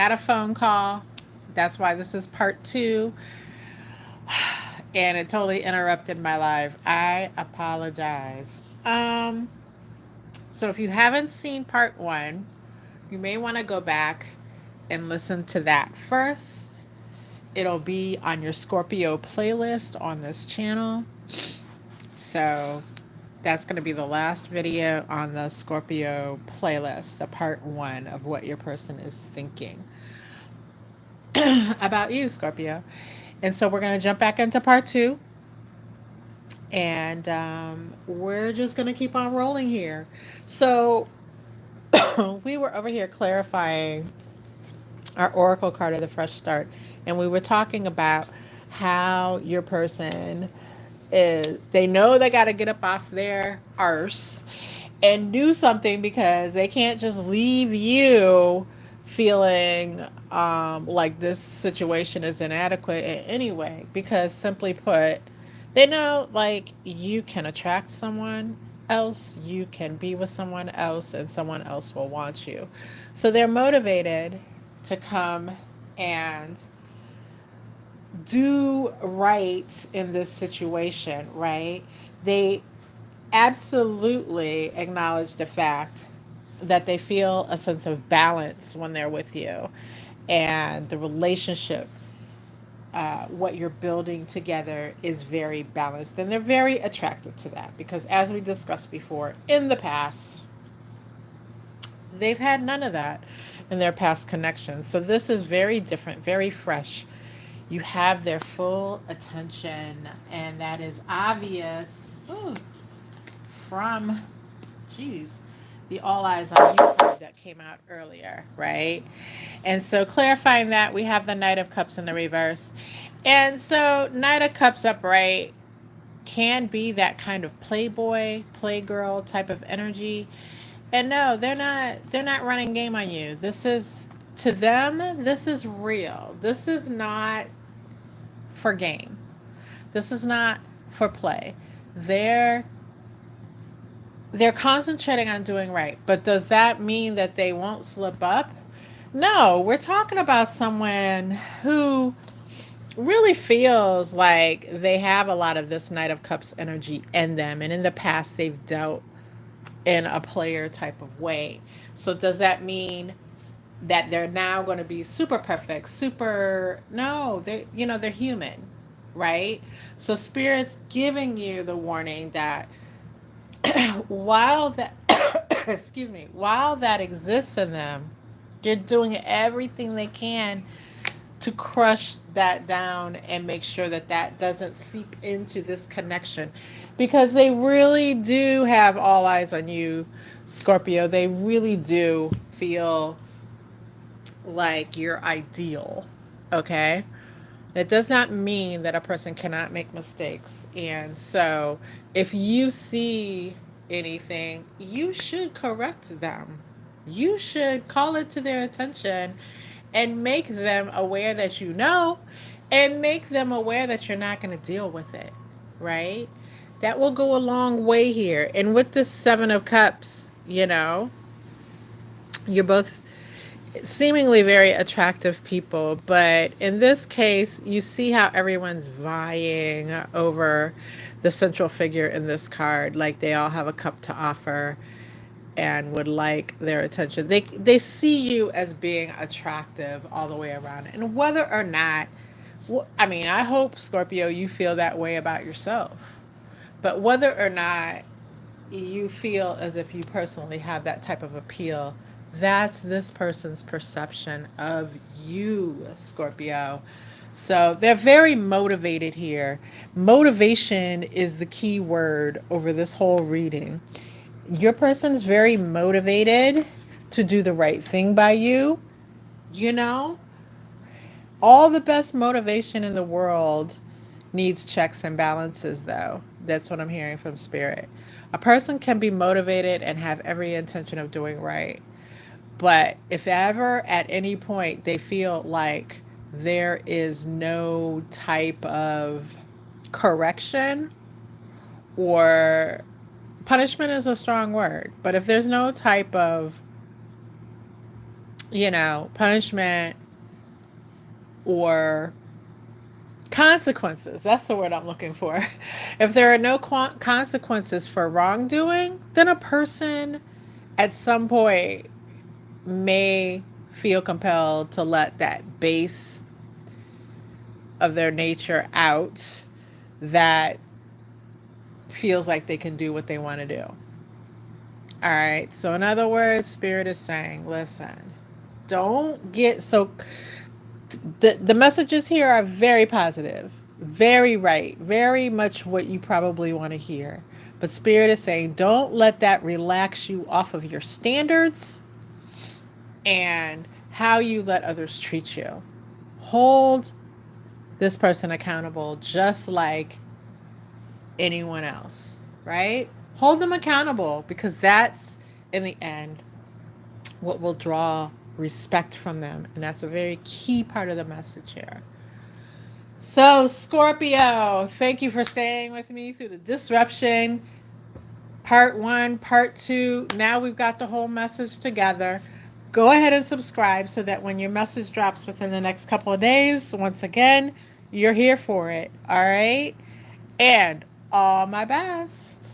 got a phone call. That's why this is part two. And it totally interrupted my life. I apologize. So if you haven't seen part one, you may want to go back and listen to that first. It'll be on your Scorpio playlist on this channel. So that's going to be the last video on the Scorpio playlist, the part one of what your person is thinking about you, Scorpio. And so we're going to jump back into part two. And we're just going to keep on rolling here. So we were over here clarifying our oracle card of the fresh start, and we were talking about how your person is, they know they got to get up off their arse and do something, because they can't just leave you feeling like this situation is inadequate in any way, because simply put, they know like you can attract someone else, you can be with someone else, and someone else will want you. So they're motivated to come and do right in this situation, right? They absolutely acknowledge the fact that they feel a sense of balance when they're with you, and the relationship, what you're building together, is very balanced, and they're very attracted to that, because as we discussed before, in the past they've had none of that in their past connections. So this is very different, very fresh. You have their full attention, and that is obvious. Ooh, from, geez, the All Eyes on You card that came out earlier, right? And so clarifying that, we have the Knight of Cups in the reverse. And so Knight of Cups upright can be that kind of playboy, playgirl type of energy. And no, they're not running game on you. This is, to them, this is real. This is not for game. This is not for play. They're they're concentrating on doing right. But does that mean that they won't slip up? No, we're talking about someone who really feels like they have a lot of this Knight of Cups energy in them. And in the past, they've dealt in a player type of way. So does that mean that they're now going to be super perfect, super, no, they're human, right? So spirit's giving you the warning that while that excuse me, while that exists in them, they're doing everything they can to crush that down and make sure that that doesn't seep into this connection, because they really do have all eyes on you, Scorpio. They really do feel like you're ideal. Okay, that does not mean that a person cannot make mistakes. And so if you see anything, you should correct them. You should call it to their attention and make them aware that you know, and make them aware that you're not going to deal with it, right? That will go a long way here. And with the Seven of Cups, you're both seemingly very attractive people, but in this case, you see how everyone's vying over the central figure in this card. Like they all have a cup to offer and would like their attention. They see you as being attractive all the way around. And whether or not, I mean, I hope, Scorpio, you feel that way about yourself. But whether or not you feel as if you personally have that type of appeal, that's this person's perception of you, Scorpio. So they're very motivated here. Motivation is the key word over this whole reading. Your person is very motivated to do the right thing by you. You know, all the best motivation in the world needs checks and balances, though. That's what I'm hearing from Spirit. A person can be motivated and have every intention of doing right. But if ever at any point they feel like there is no type of correction, or punishment is a strong word, but if there's no type of punishment or consequences. That's the word I'm looking for. If there are no consequences for wrongdoing, then a person at some point may feel compelled to let that base of their nature out that feels like they can do what they want to do. All right. So, in other words, Spirit is saying, listen, don't get so. The messages here are very positive, very right, very much what you probably want to hear. But Spirit is saying, don't let that relax you off of your standards and how you let others treat you. Hold this person accountable just like anyone else, right? Hold them accountable because that's, in the end, what will draw respect from them. And that's a very key part of the message here. So, Scorpio, thank you for staying with me through the disruption. Part one, part two. Now we've got the whole message together. Go ahead and subscribe so that when your message drops within the next couple of days, once again, you're here for it. All right. And all my best.